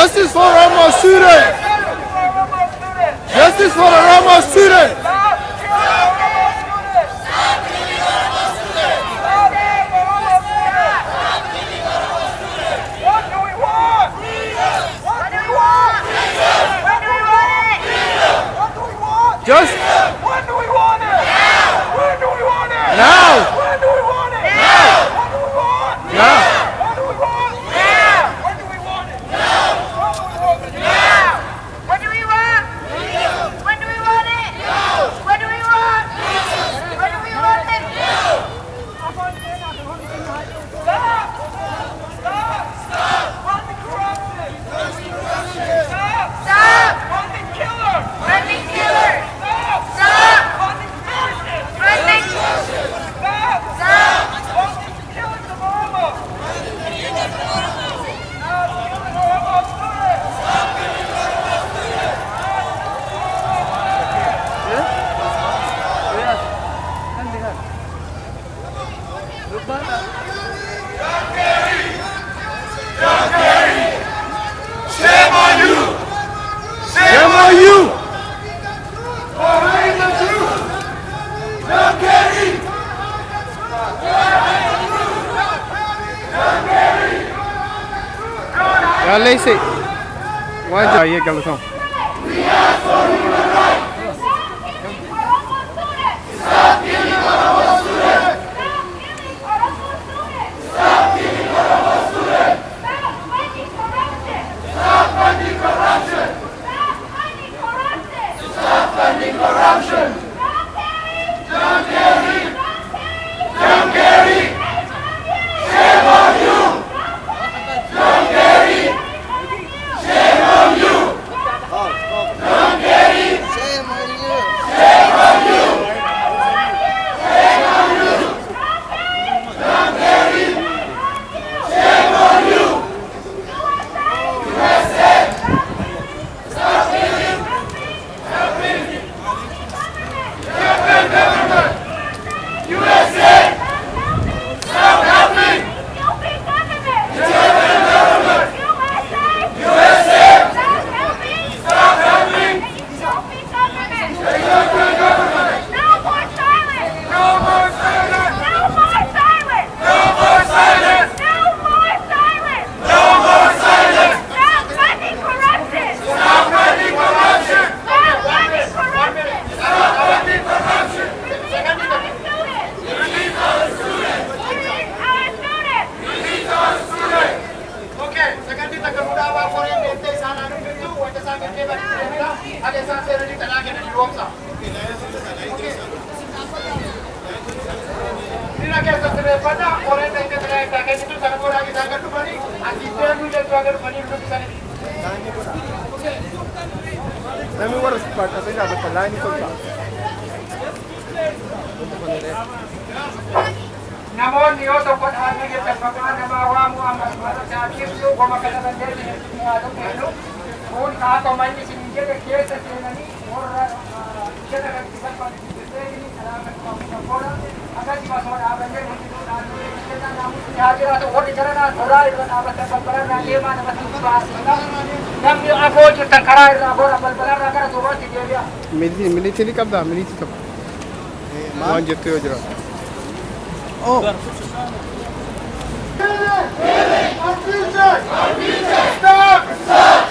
Justice for Ramos student! Justice for the Ramos student! Just when do we want it? Now! When do we want it? now! When do we want it? Now! What do we want? Now! When do we want? Now! When do we want it? Now! When do we want it? Now! What do we want? When do we want it? What do we want? When do we want it? Stop! Stop! Stop! Funding corruption! Stop! Stop! Funding killers! Funding killers! Stop! Stop! Funding fascists! Funding! Stop! Stop! Funding the killers of Oromo! Stop killing Oromo students! Shame on you! Shame on you! यार ले से वहाँ जाइए गलत हूँ Namni warra Sparta sai da line ko ta namoonni yoo tokko dhaabbii keessan maqaa namaa waamuu amma taasisu goma kana dandeenye yaadu kennu kun kaatoo manni isin jedhe keessa seenanii warra jedha kan isan fayyadamu alaabaa qabu akkasii basoo dhaabannee hundinuu dhaabbii keessa naamutti haa jiraatu warri garanaa toraa irra dhaabbatan balbalarraa deemaa namatti baasudha namni afoo jirtan karaa irraa boora balbalarraa gara duubatti deebi'a. Military qabda military qabda waan jettu yoo jira. Oh. Our future! Stop!